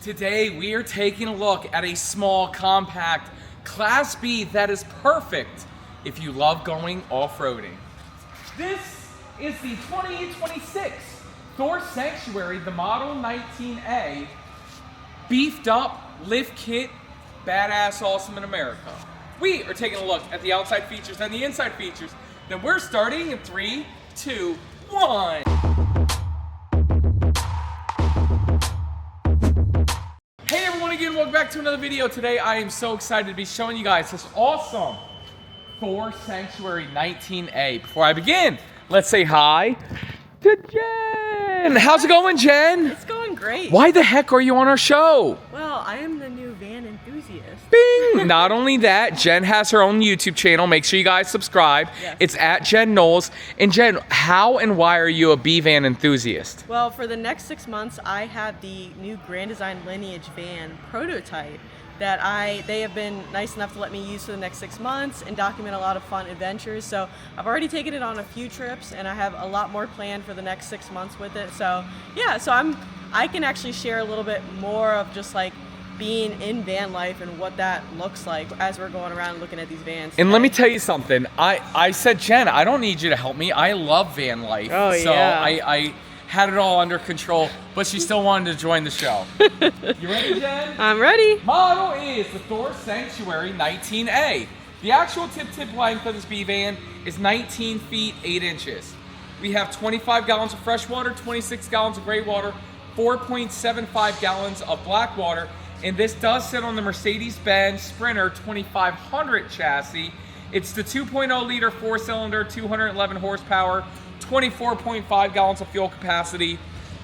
Today we are taking a look at a small, compact Class B that is perfect if you love going off-roading. This is the 2026 Thor Sanctuary, the Model 19A, beefed up lift kit, badass awesome in America. We are taking a look at the outside features and the inside features. Then we're starting in 3, 2, 1. Hey everyone, again, welcome back to another video. Today I am so excited to be showing you guys this awesome Thor Sanctuary 19A. Before I begin, let's say hi to Jen. How's it going, Jen? It's going great. Why the heck are you on our show? Well, I am the new Van Enthusiast. Bing! Not only that, Jen has her own YouTube channel. Make sure you guys subscribe. Yes. It's at Jen Knowles. And Jen, how and why are you a B Van Enthusiast? Well, for the next 6 months, I have the new Grand Design Lineage van prototype that they have been nice enough to let me use for the next 6 months and document a lot of fun adventures. So I've already taken it on a few trips, and I have a lot more planned for the next 6 months with it. So yeah, I can actually share a little bit more of just like being in van life and what that looks like as we're going around looking at these vans. And let me tell you something. I said, Jen, I don't need you to help me. I love van life. Oh, so yeah. I had it all under control, but she still wanted to join the show. You ready, Jen? I'm ready. Model is the Thor Sanctuary 19A. The actual tip length of this B van is 19 feet 8 inches. We have 25 gallons of fresh water, 26 gallons of gray water, 4.75 gallons of black water, and this does sit on the Mercedes-Benz Sprinter 2500 chassis. It's the 2.0 liter 4-cylinder, 211 horsepower, 24.5 gallons of fuel capacity,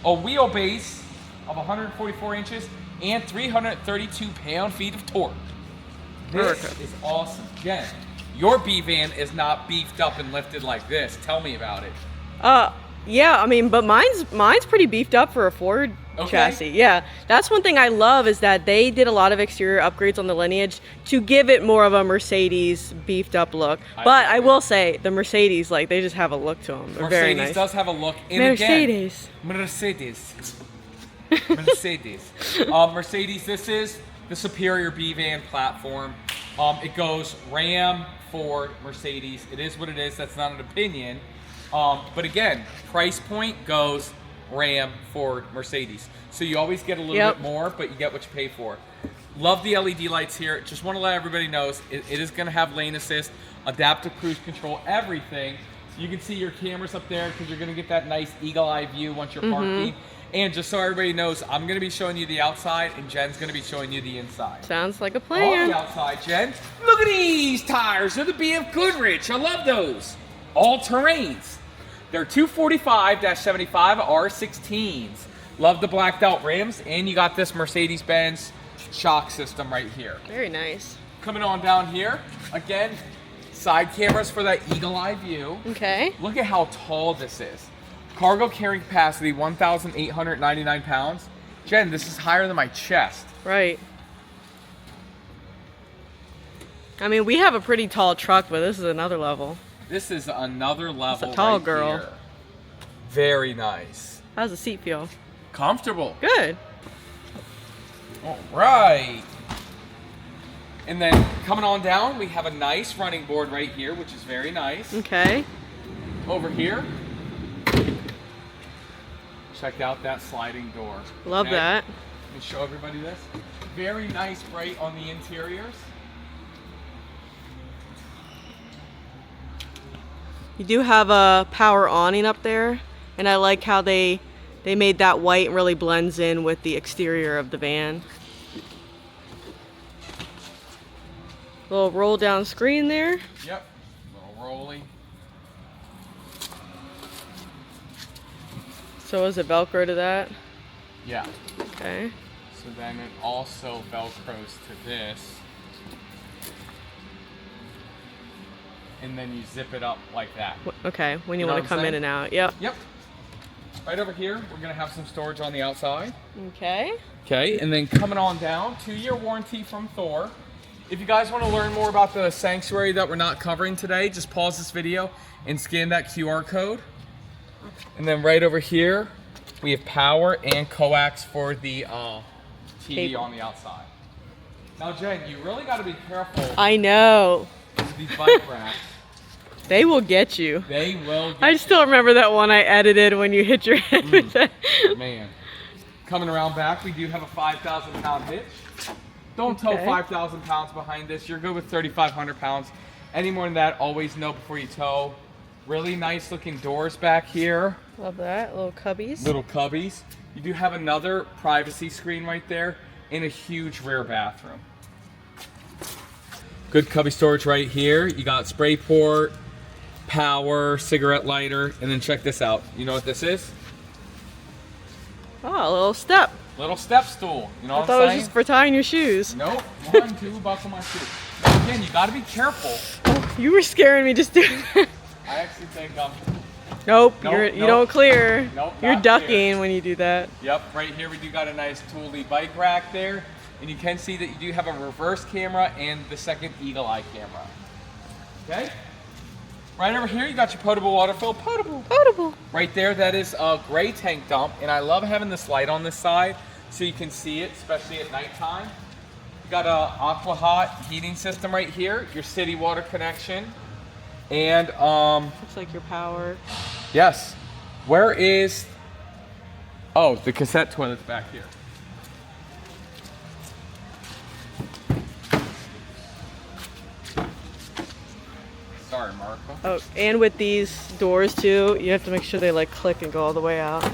a wheelbase of 144 inches, and 332 pound-feet of torque. This is awesome. Jen, your B van is not beefed up and lifted like this. Tell me about it. Yeah, I mean, but mine's pretty beefed up for a Ford chassis. Yeah, that's one thing I love is that they did a lot of exterior upgrades on the Lineage to give it more of a Mercedes beefed up look. But I will say the Mercedes, like, they just have a look to them. They're very nice. Mercedes does have a look. And Mercedes. Again, Mercedes. Mercedes, this is the superior B van platform. It goes Ram, Ford, Mercedes. It is what it is. That's not an opinion. But again, price point goes Ram, Ford, Mercedes. So you always get a little bit more, but you get what you pay for. Love the LED lights here. Just want to let everybody know it is going to have lane assist, adaptive cruise control, everything. So you can see your cameras up there because you're going to get that nice eagle eye view once you're parking. And just so everybody knows, I'm going to be showing you the outside and Jen's going to be showing you the inside. Sounds like a On plan. the outside, Jen, look at these tires. They're the BF Goodrich. I love those. All terrains. They're 245-75 R16s. Love the blacked out rims, and you got this Mercedes-Benz shock system right here. Very nice. Coming on down here, again, side cameras for that eagle eye view. Okay. Look at how tall this is. Cargo carrying capacity, 1,899 pounds. Jen, this is higher than my chest. Right. I mean, we have a pretty tall truck, but this is another level. This is another level. It's a tall right girl. Here. Very nice. How's the seat feel? Comfortable. Good. All right. And then coming on down, we have a nice running board right here, which is very nice. Okay. Over here, check out that sliding door. Love that. Let me show everybody this. Very nice bright on the interiors. You do have a power awning up there, and I like how they made that white and really blends in with the exterior of the van. Little roll down screen there. Yep, little rolly. So is it Velcro to that? Yeah. Okay. So then it also Velcros to this. And then you zip it up like that. Okay, when you know want what to I'm come in saying? and out. Yep. Yep. Right over here, we're gonna have some storage on the outside. Okay. Okay, and then coming on down, 2-year warranty from Thor. If you guys want to learn more about the Sanctuary that we're not covering today, just pause this video and scan that QR code. And then right over here, we have power and coax for the TV on the outside. Now, Jen, you really got to be careful I know. with these bike racks. They will get you. They will get I still remember that one I edited when you hit your head with that. Man. Coming around back, we do have a 5,000 pound hitch. Don't tow Okay. 5,000 pounds behind this. You're good with 3,500 pounds. Any more than that, always know before you tow. Really nice looking doors back here. Love that. Little cubbies. Little cubbies. You do have another privacy screen right there and a huge rear bathroom. Good cubby storage right here. You got spray port, power, cigarette lighter, and then check this out. You know what this is? Oh, a little step. Little step stool. You know I what thought I'm it was saying? just for tying your shoes. Nope. 1, 2, buckle my shoe. Now again, you gotta be careful. Oh, you were scaring me just doing that. I actually think Nope, Nope, you nope. don't clear. Nope, You're not ducking clear. when you do that. Yep, right here we do got a nice Thule bike rack there. And you can see that you do have a reverse camera and the second eagle eye camera. Okay? Right over here you got your potable water fill. Potable. Right there, that is a gray tank dump. And I love having this light on this side so you can see it, especially at nighttime. You got a aqua hot heating system right here, your city water connection. And Looks like your power. yes. Where is, oh, the cassette toilet's back here. Sorry, Marco. Oh, and with these doors too, you have to make sure they like click and go all the way out.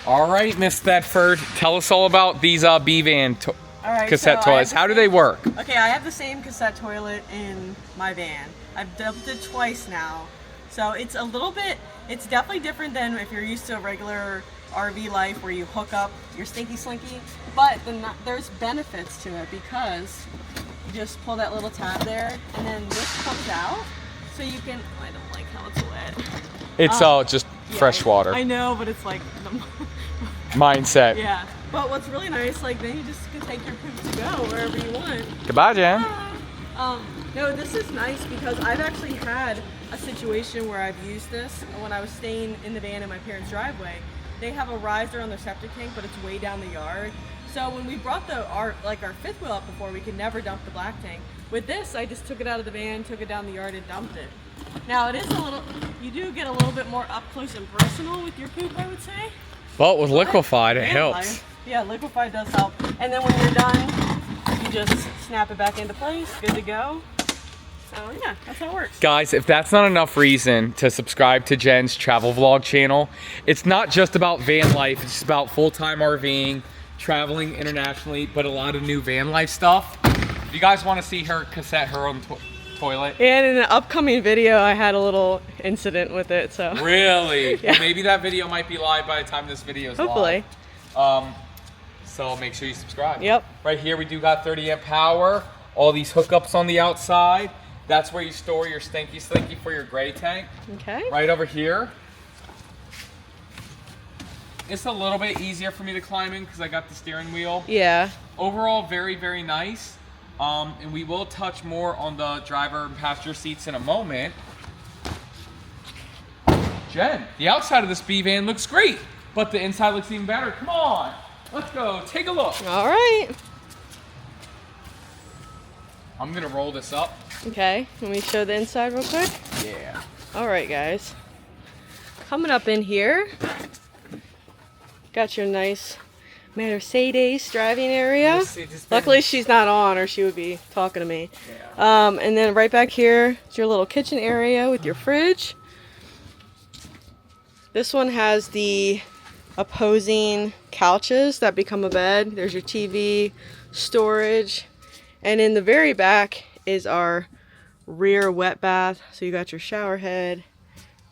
All right, Miss Thetford, tell us all about these B Van All right, cassette so I have toilets. the How do same- they work? Okay, I have the same cassette toilet in my van. I've dumped it twice now. So it's a little bit, it's definitely different than if you're used to a regular RV life where you hook up your stinky slinky. But there's benefits to it because you just pull that little tab there and then this comes out. So you can, I don't like how it's wet. It's all just Yeah, fresh water. I know, but it's like, Mindset. yeah. But what's really nice, like then you just can take your poop to go wherever you want. Goodbye, Jen. No, this is nice because I've actually had a situation where I've used this when I was staying in the van in my parents' driveway. They have a riser on their septic tank, but it's way down the yard. So when we brought our fifth wheel up before, we could never dump the black tank. With this, I just took it out of the van, took it down the yard, and dumped it. Now it is a little, you do get a little bit more up close and personal with your poop, I would say. Well, with Liquified, it Van helps. life. Yeah, Liquified does help. And then when you're done, you just snap it back into place, good to go. So yeah, that's how it works. Guys, if that's not enough reason to subscribe to Jen's travel vlog channel, it's not just about van life, it's about full-time RVing, traveling internationally, but a lot of new van life stuff. If you guys want to see her cassette her own toilet. And in an upcoming video, I had a little incident with it, so. Really? Yeah. Well, maybe that video might be live by the time this video is Hopefully. live. So make sure you subscribe. Yep. Right here we do got 30 amp power, all these hookups on the outside. That's where you store your stinky slinky for your gray tank. Okay. Right over here. It's a little bit easier for me to climb in because I got the steering wheel. Yeah. Overall, very, very nice. And we will touch more on the driver and passenger seats in a moment. Jen, the outside of this B van looks great, but the inside looks even better. Come on, let's go, take a look. All right. I'm gonna roll this up. Okay, let me show the inside real quick. Yeah. All right, guys. Coming up in here, got your nice Mercedes driving area. Mercedes-Benz. Luckily, she's not on, or she would be talking to me. And then right back here is your little kitchen area with your fridge. This one has the opposing couches that become a bed. There's your TV, storage, and in the very back is our rear wet bath. So you got your shower head,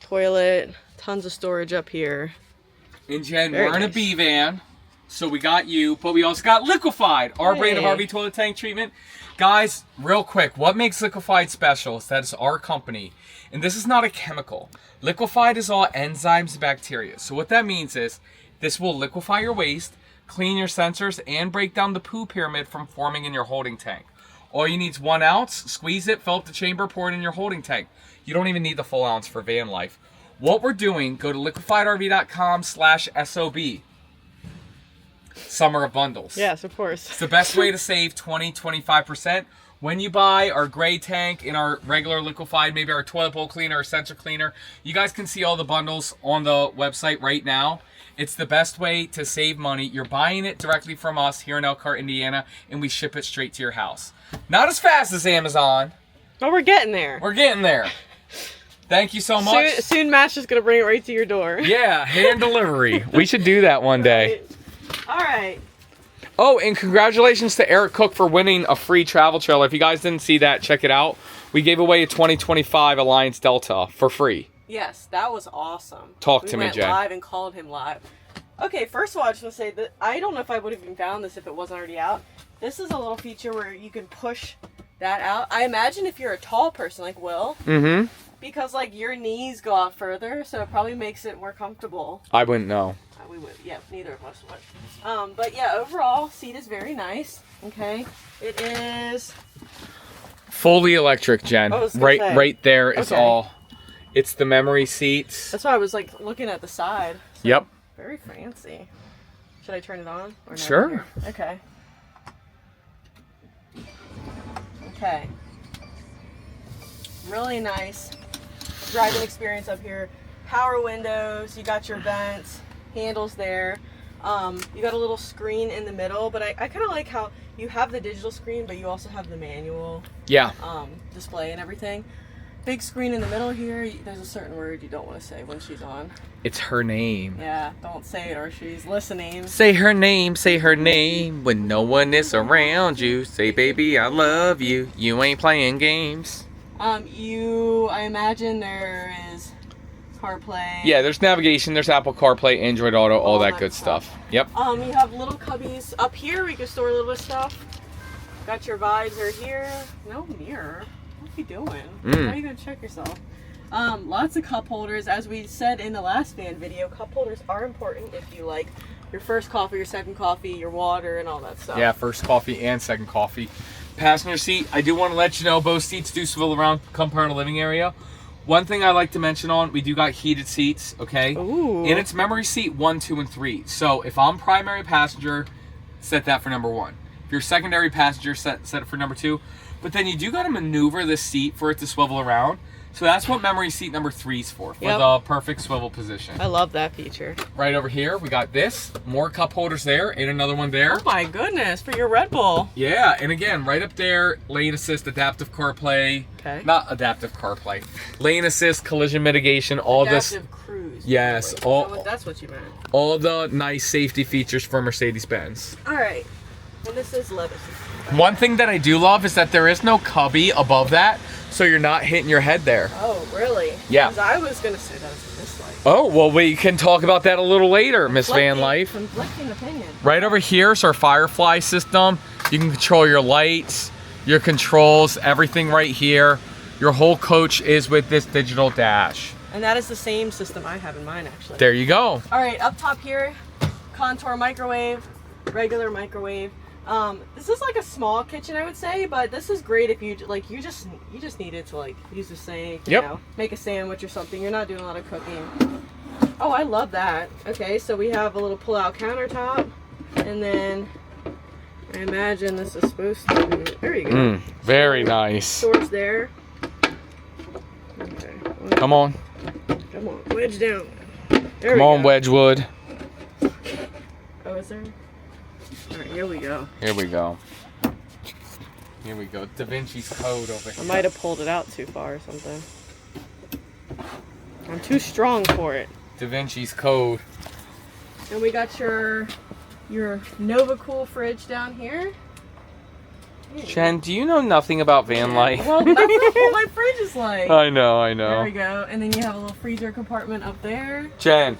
toilet, tons of storage up here. And Jen, Very we're in a nice. B van, so we got you, but we also got Liquified, our brand of Hey. RV toilet tank treatment. Guys, real quick, what makes Liquified special is that it's our company, and this is not a chemical. Liquified is all enzymes and bacteria. So what that means is this will liquefy your waste, clean your sensors, and break down the poo pyramid from forming in your holding tank. All you need is 1 ounce, squeeze it, fill up the chamber, pour it in your holding tank. You don't even need the full ounce for van life. What we're doing, go to liquefiedrv.com/SOB. Summer of bundles. Yes, of course. It's the best way to save 20-25%. When you buy our gray tank and our regular liquefied, maybe our toilet bowl cleaner or sensor cleaner, you guys can see all the bundles on the website right now. It's the best way to save money. You're buying it directly from us here in Elkhart, Indiana, and we ship it straight to your house. Not as fast as Amazon. But we're getting there. We're getting there. Thank you so much. Soon Matt's just going to bring it right to your door. Yeah, hand delivery. We should do that one day. All right. Oh, and congratulations to Eric Cook for winning a free travel trailer. If you guys didn't see that, check it out. We gave away a 2025 Alliance Delta for free. Yes, that was awesome. Talk to me, Jen. We went live and called him live. Okay, first of all, I just want to say that I don't know if I would have even found this if it wasn't already out. This is a little feature where you can push that out. I imagine if you're a tall person like Will, because like your knees go out further, so it probably makes it more comfortable. I wouldn't know. We would, yeah, neither of us would. But yeah, overall, seat is very nice. Okay, it is fully electric, Jen. Right there is all. It's the memory seats. That's why I was like looking at the side. So yep. Very fancy. Should I turn it on? Or no? Sure. Okay. Okay. Really nice driving experience up here. Power windows. You got your vents. Handles there. You got a little screen in the middle, but I kind of like how you have the digital screen, but you also have the manual display and everything. Big screen in the middle here. There's a certain word you don't want to say when she's on. It's her name. Yeah, don't say it or she's listening. Say her name when no one is around you. Say, baby, I love you. You ain't playing games. I imagine there is CarPlay. Yeah, there's navigation, there's Apple CarPlay, Android Auto, all that good stuff. Yep. You have little cubbies up here where you can store a little bit of stuff. Got your visor here. No mirror. What are you doing? How are you gonna check yourself? Lots of cup holders. As we said in the last van video, cup holders are important if you like your first coffee, your second coffee, your water, and all that stuff. Yeah, first coffee and second coffee. Passenger seat, I do want to let you know both seats do swivel around, come part of the living area. One thing I like to mention we do got heated seats, okay? Ooh. And it's memory seat 1, 2, and 3. So if I'm primary passenger, set that for number 1. If you're secondary passenger, set it for number 2. But then you do got to maneuver the seat for it to swivel around. So that's what memory seat number 3 is for the perfect swivel position. I love that feature. Right over here, we got this. More cup holders there and another one there. Oh my goodness, for your Red Bull. Yeah, and again, right up there, lane assist, adaptive CarPlay. Okay. Not adaptive CarPlay. Lane assist, collision mitigation, all adaptive cruise. Yes. That's what you meant. All the nice safety features for Mercedes-Benz. All right. And this is leather. One thing that I do love is that there is no cubby above that, so you're not hitting your head there. Oh, really? Yeah. Because I was going to say that was a dislike. Oh, well, we can talk about that a little later, Miss Van Life. Conflicting opinion. Right over here is our Firefly system. You can control your lights, your controls, everything right here. Your whole coach is with this digital dash. And that is the same system I have in mine, actually. There you go. All right, up top here, contour microwave, regular microwave. This is like a small kitchen, I would say, but this is great if you you just need it to like use the sink, you know, make a sandwich or something. You're not doing a lot of cooking. Oh, I love that. Okay, so we have a little pull-out countertop, and then I imagine this is supposed to be, there you go. Very nice. Storage there. Okay. Come on. Come on, wedge down. There Come on, Wedgwood. Oh, is there? All right, here we go. Here we go. Here we go. Da Vinci's Code over here. I might have pulled it out too far or something. I'm too strong for it. Da Vinci's Code. And we got your Nova Cool fridge down here. Jen, do you know nothing about van life? Well, that's what my fridge is like. I know. There we go. And then you have a little freezer compartment up there. Jen,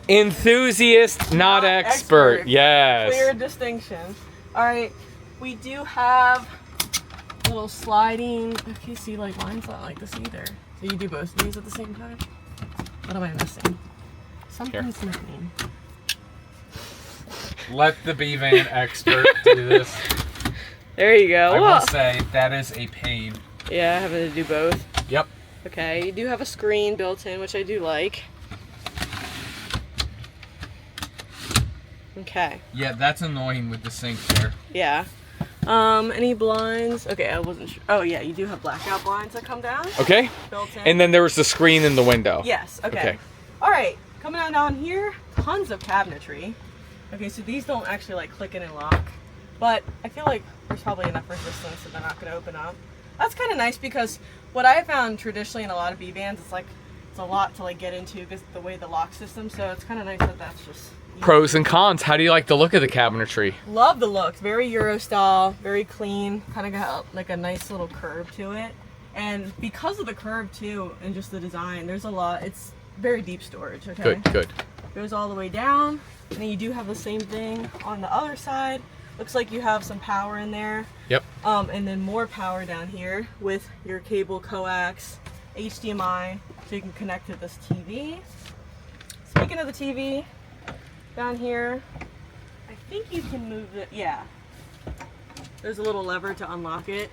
enthusiast, not expert. Yes. Clear distinction. All right, we do have a little sliding. Okay, see, like mine's not like this either. So you do both of these at the same time? What am I missing? Something's missing. Let the B Van expert do this. There you go. I will say that is a pain. Yeah, having to do both. Yep. Okay, you do have a screen built in, which I do like. Okay. Yeah, that's annoying with the sink there. Yeah. Any blinds? Okay, I wasn't sure. Oh yeah, you do have blackout blinds that come down. Okay. Built in. And then there was the screen in the window. Yes. Okay. Okay. All right. Coming on down here, tons of cabinetry. Okay, so these don't actually like click in and lock, but I feel like there's probably enough resistance that they're not going to open up. That's kind of nice because what I found traditionally in a lot of B vans, it's like it's a lot to like get into because the way the lock system. So it's kind of nice that that's just. Pros and cons. How do you like the look of the cabinetry? Love the look. Very Euro style, very clean. Kind of got like a nice little curve to it. And because of the curve too, and just the design, there's a lot. It's very deep storage. Okay. Good, good. Goes all the way down, and then you do have the same thing on the other side. Looks like you have some power in there. Yep. And then more power down here with your cable coax, HDMI, so you can connect to this TV. Speaking of the TV, down here, I think you can move it. Yeah. There's a little lever to unlock it,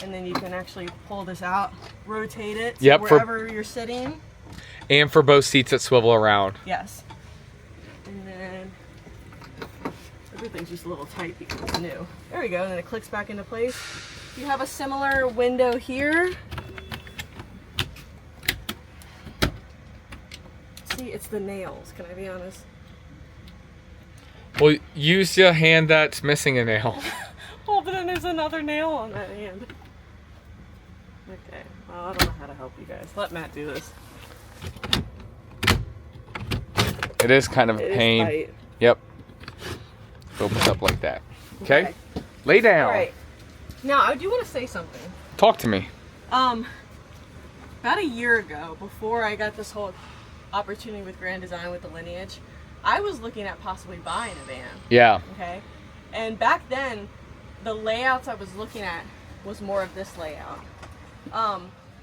and then you can actually pull this out, rotate it Yep, wherever you're sitting. And for both seats that swivel around. Yes. And then everything's just a little tight because it's new. There we go, and then it clicks back into place. You have a similar window here. See, it's the nails, can I be honest? Well, use your hand that's missing a nail. Oh, but then there's another nail on that hand. Okay, well, I don't know how to help you guys. Let Matt do this. It is kind of a It is pain. tight. Yep. Opens up like that. Okay? Lay down. All right. Now, I do want to say something. Talk to me. About a year ago, before I got this whole opportunity with Grand Design with the Lineage, I was looking at possibly buying a van. Yeah. Okay. And back then, the layouts I was looking at was more of this layout.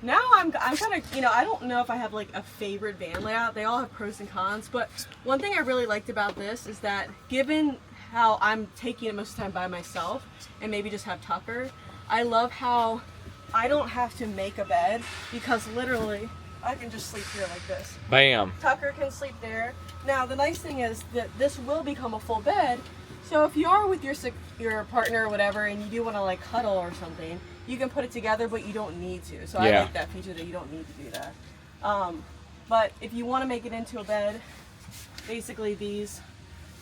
Now I'm kind of, you know, I don't know if I have like a favorite van layout. They all have pros and cons, but one thing I really liked about this is that given how I'm taking it most of the time by myself and maybe just have Tucker, I love how I don't have to make a bed because literally I can just sleep here like this. Bam. Tucker can sleep there. Now the nice thing is that this will become a full bed. So if you are with your partner or whatever and you do want to like cuddle or something, you can put it together, but you don't need to. So I like that feature that you don't need to do that. But if you want to make it into a bed, basically these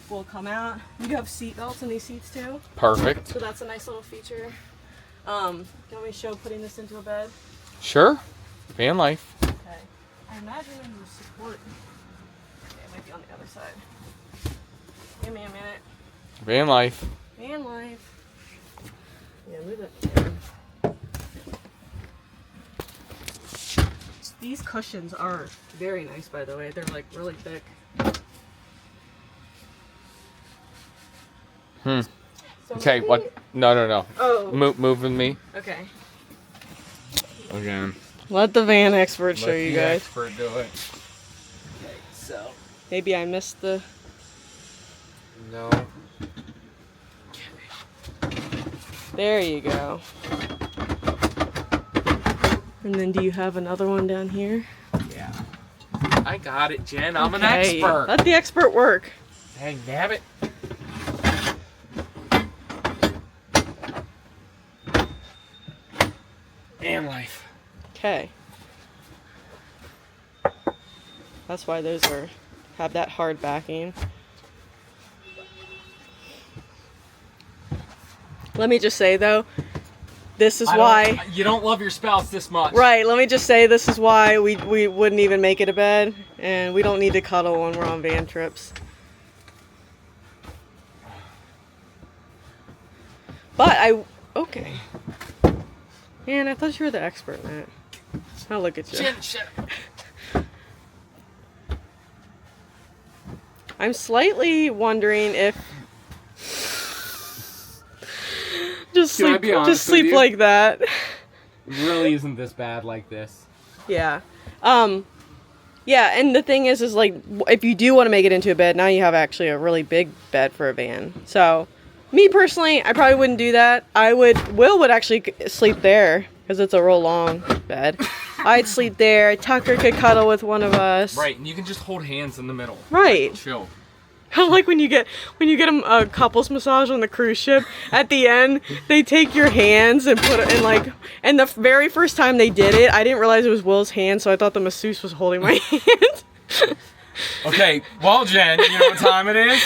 will come out. You do have seat belts in these seats too. Perfect. So that's a nice little feature. Do you want me to show putting this into a bed? Sure. Van life. Okay. I imagine it will support. Okay, it might be on the other side. Give me a minute. Van life. Van life. Yeah, move that down. These cushions are very nice, by the way. They're like really thick. So Okay, maybe- what? No. Oh. Move with me. Okay. Again. Let the van expert show Let you the guys. expert do it. Okay, so maybe I missed the. No. There you go. And then do you have another one down here? Yeah. I got it, Jen. I'm an Okay, expert. let the expert work. Dang, nabbit. Van life. Okay. That's why those have that hard backing. Let me just say though, this is why. You don't love your spouse this much. Right, let me just say this is why we wouldn't even make it a bed, and we don't need to cuddle when we're on van trips. But okay. Man, I thought you were the expert, Matt. I'll look at you. Jen, shut up. I'm slightly wondering if just Can I be honest just sleep with you? like that. It really isn't this bad like this. Yeah. Yeah, and the thing is like, if you do want to make it into a bed, now you have actually a really big bed for a van. So, me personally, I probably wouldn't do that. Will would actually sleep there because it's a real long bed. I'd sleep there. Tucker could cuddle with one of us. Right, and you can just hold hands in the middle. Right. Chill. Like when you get a couples massage on the cruise ship, at the end they take your hands and put it in like. And the very first time they did it, I didn't realize it was Will's hand, so I thought the masseuse was holding my hand. Okay, well, Jen, you know what time it is?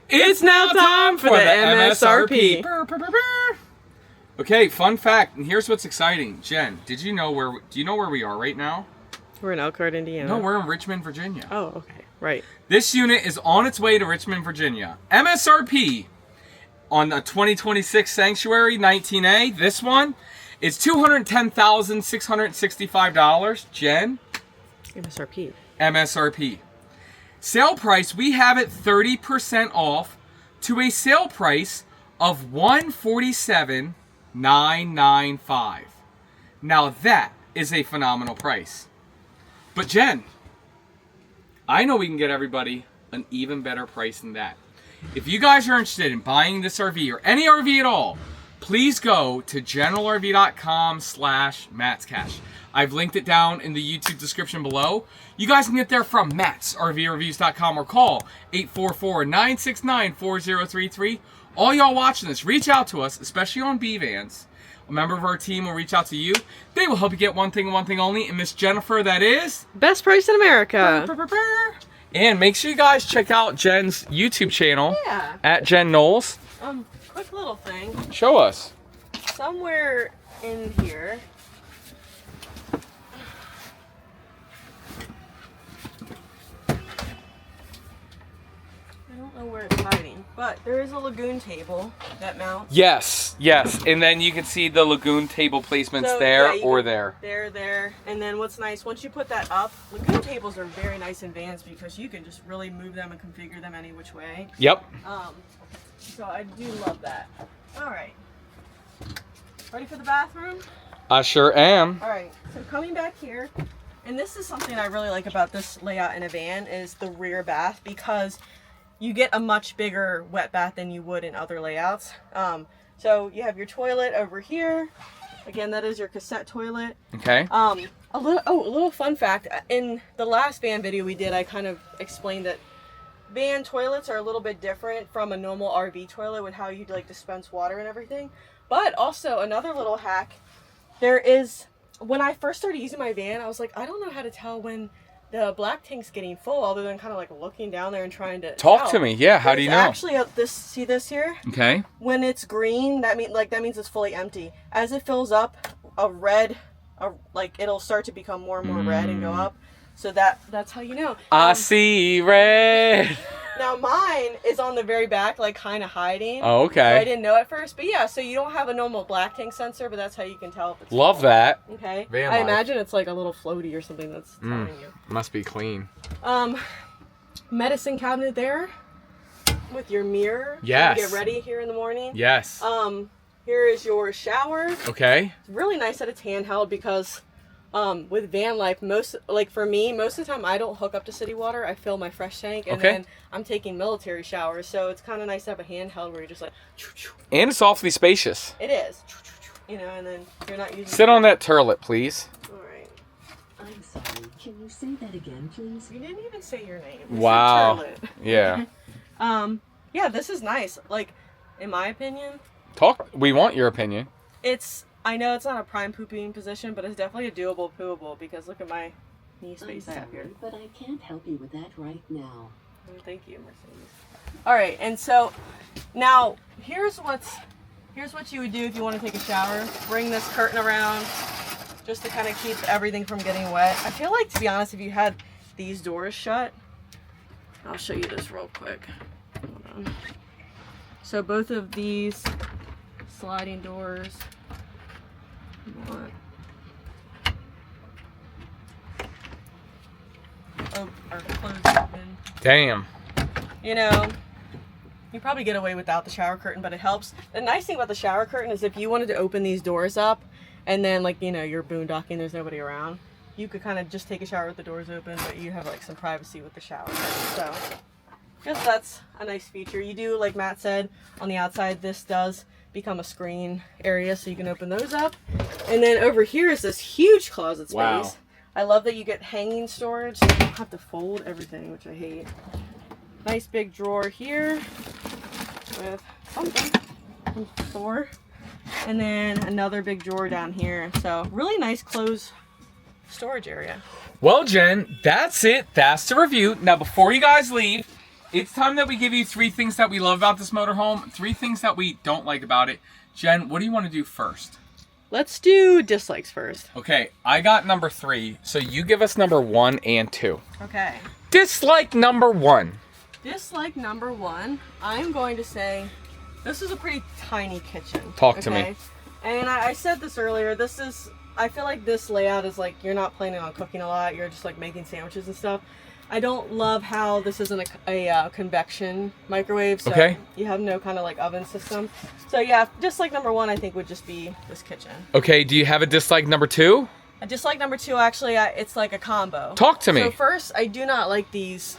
It's now time for the MSRP. Okay, fun fact, and here's what's exciting. Jen, do you know where we are right now? We're in Elkhart, Indiana. No, we're in Richmond, Virginia. Oh, okay, right. This unit is on its way to Richmond, Virginia. MSRP on the 2026 Sanctuary 19A, this one is $210,665. Jen? MSRP. MSRP. Sale price, we have it 30% off to a sale price of $147,995. Now that is a phenomenal price. But Jen, I know we can get everybody an even better price than that. If you guys are interested in buying this RV or any RV at all, please go to generalrv.com/MattsCash. I've linked it down in the YouTube description below. You guys can get there from mattsrvreviews.com or call 844-969-4033. All y'all watching this, reach out to us, especially on B Vans. A member of our team will reach out to you. They will help you get one thing and one thing only. And Miss Jennifer, that is... Best price in America. And make sure you guys check out Jen's YouTube channel. Yeah. At Jen Knowles. Quick little thing. Show us. Somewhere in here... I don't know where it's hiding, but there is a lagoon table that mounts. Yes, yes. And then you can see the lagoon table placements there or there. There. And then what's nice, once you put that up, lagoon tables are very nice in vans because you can just really move them and configure them any which way. Yep. So I do love that. All right. Ready for the bathroom? I sure am. All right. So coming back here, and this is something I really like about this layout in a van is the rear bath because you get a much bigger wet bath than you would in other layouts. So you have your toilet over here. Again, that is your cassette toilet. Okay. A little fun fact. In the last van video we did, I kind of explained that van toilets are a little bit different from a normal RV toilet with how you'd like dispense water and everything. But also another little hack, there is, when I first started using my van, I was like, I don't know how to tell when the black tank's getting full other than kind of like looking down there and trying to talk to me. Yeah, how do you know? Actually, see this here? Okay. When it's green, that means it's fully empty. As it fills up, it'll start to become more and more red and go up. So that's how you know. I see red. Now mine is on the very back, like kind of hiding. Oh, okay. So I didn't know at first, but yeah. So you don't have a normal black tank sensor, but that's how you can tell if it's Love full. that. Okay. Van I life. imagine it's like a little floaty or something that's telling you. Must be clean. Medicine cabinet there, with your mirror. Yes. To get ready here in the morning. Yes. Here is your shower. Okay. It's really nice that it's handheld because. With van life, for me, most of the time I don't hook up to city water. I fill my fresh tank and then I'm taking military showers. So it's kind of nice to have a handheld where you're just like. And it's awfully spacious. It is. You know, and then you're not using. Sit on that turlet, please. All right. I'm sorry. Can you say that again, please? You didn't even say your name. Wow. Yeah. Yeah, this is nice. Like, in my opinion. We want your opinion. I know it's not a prime pooping position, but it's definitely a doable pooable because look at my knee space I have here. But I can't help you with that right now. Oh, thank you, Mercedes. All right, and so now here's what you would do if you want to take a shower. Bring this curtain around just to kind of keep everything from getting wet. I feel like, to be honest, if you had these doors shut, I'll show you this real quick. Hold on. So both of these sliding doors. Are closed open. Damn. You know, you probably get away without the shower curtain, but it helps. The nice thing about the shower curtain is if you wanted to open these doors up and then, like, you know, you're boondocking, there's nobody around, you could kind of just take a shower with the doors open, but you have like some privacy with the shower curtain. So just that's a nice feature. You do, like Matt said, on the outside, this does become a screen area, so you can open those up. And then over here is this huge closet space. Wow. I love that you get hanging storage, so you don't have to fold everything, which I hate. nice big drawer here with something from the store. And then another big drawer down here. So really nice clothes storage area. Well, Jen, that's it. That's the review. Now, before you guys leave, it's time that we give you 3 things that we love about this motorhome, 3 things that we don't like about it. Jen, what do you want to do first? Let's do dislikes first. Okay, I got number 3, so you give us number 1 and 2. Okay. Dislike number 1. Dislike number 1, I'm going to say this is a pretty tiny kitchen. Talk to me. And I said this earlier, I feel like this layout is like you're not planning on cooking a lot, you're just like making sandwiches and stuff. I don't love how this isn't a convection microwave, so you have no kind of like oven system. So yeah, dislike number 1 I think would just be this kitchen. Okay, do you have a dislike number 2? A dislike number 2, actually, it's like a combo. Talk to me. So first, I do not like these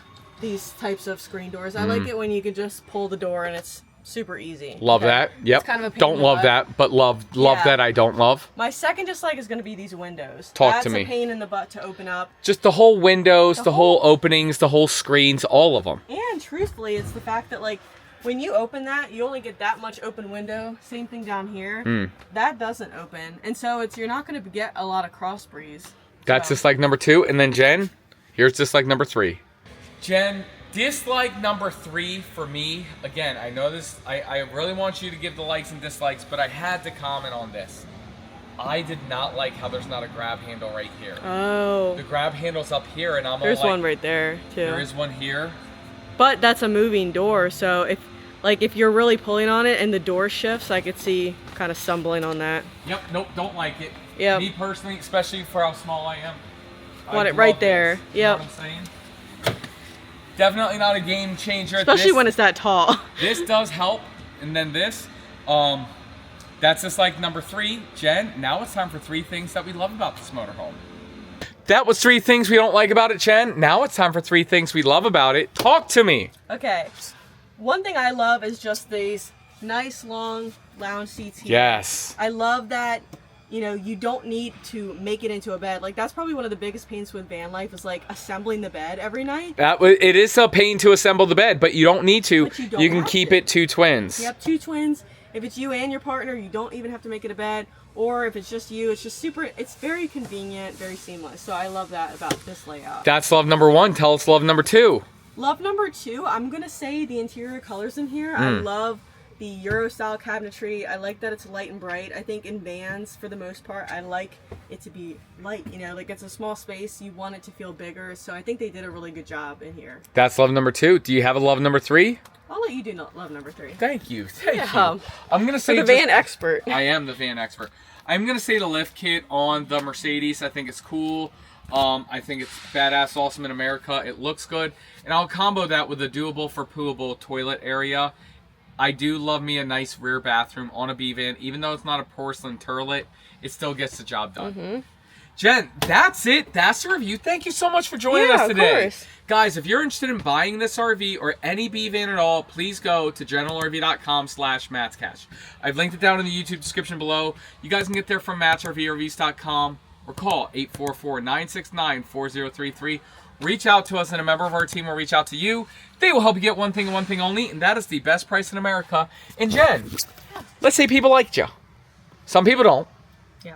types of screen doors. I like it when you can just pull the door and it's super easy. Love that. Yep. It's kind of a pain don't in the love butt. that, but love that I don't love. My second dislike is going to be these windows. Talk to me. That's a pain in the butt to open up. Just the whole windows, the whole openings, the whole screens, all of them. And truthfully, it's the fact that like when you open that, you only get that much open window. Same thing down here. That doesn't open, and so you're not going to get a lot of cross breeze. That's dislike number 2, and then Jen, here's dislike number 3. Jen, dislike number 3 for me. Again, I know this. I really want you to give the likes and dislikes, but I had to comment on this. I did not like how there's not a grab handle right here. Oh. The grab handle's up here, and I'm There's all like, one right there too. There is one here. But that's a moving door, so if you're really pulling on it and the door shifts, I could see kind of stumbling on that. Yep. Nope. Don't like it. Yep. Me personally, especially for how small I am. Want it right there. This. You know what I'm saying? Definitely not a game changer. Especially when it's that tall. This does help, and then this. That's just like number 3. Jen, now it's time for 3 things that we love about this motorhome. That was 3 things we don't like about it, Jen. Now it's time for 3 things we love about it. Talk to me. Okay. One thing I love is just these nice long lounge seats here. Yes. I love that, you don't need to make it into a bed. Like that's probably one of the biggest pains with van life is like assembling the bed every night. It is a pain to assemble the bed, but you don't need to. But you don't You can have keep to. it 2 twins. Yep, 2 twins. If it's you and your partner, you don't even have to make it a bed. Or if it's just you, it's very convenient, very seamless. So I love that about this layout. That's love number 1. Tell us love number 2. Love number 2, I'm going to say the interior colors in here. I love the Euro style cabinetry. I like that it's light and bright. I think in vans, for the most part, I like it to be light. Like it's a small space. You want it to feel bigger. So I think they did a really good job in here. That's love number 2. Do you have a love number 3? I'll let you do love number 3. Thank you. Thank you. Yeah. I'm going to say The van expert. I am the van expert. I'm going to say the lift kit on the Mercedes. I think it's cool. I think it's badass, awesome in America. It looks good. And I'll combo that with a doable for pooable toilet area. I do love me a nice rear bathroom on a B van. Even though it's not a porcelain turlet, it still gets the job done. Jen, that's it. That's the review. Thank you so much for joining us today. Of course. Guys, if you're interested in buying this RV or any B van at all, please go to generalrv.com/mattscash. I've linked it down in the YouTube description below. You guys can get there from mattsrvrvs.com or call 844-969-4033. Reach out to us and a member of our team will reach out to you. They will help you get one thing and one thing only, and that is the best price in America. And Jen, let's say people liked you. Some people don't. Yeah.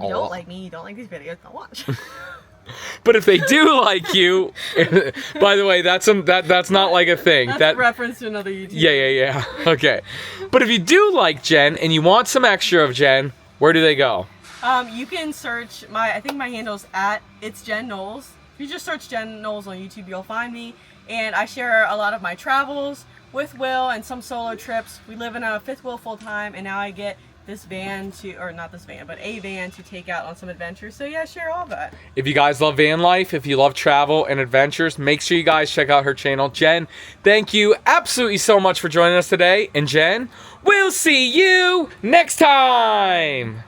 You You don't like me, you don't like these videos, don't watch. But if they do like you, by the way, that's not like a thing. That's a reference to another YouTube. Yeah. Okay. But if you do like Jen and you want some extra of Jen, where do they go? You can search I think my handle's @it's Jen Knowles. If you just search Jen Knowles on YouTube, you'll find me. And I share a lot of my travels with Will and some solo trips. We live in a 5th wheel full time, and now I get this van not this van, but a van to take out on some adventures. So yeah, share all of that. If you guys love van life, if you love travel and adventures, make sure you guys check out her channel. Jen, thank you absolutely so much for joining us today. And Jen, we'll see you next time.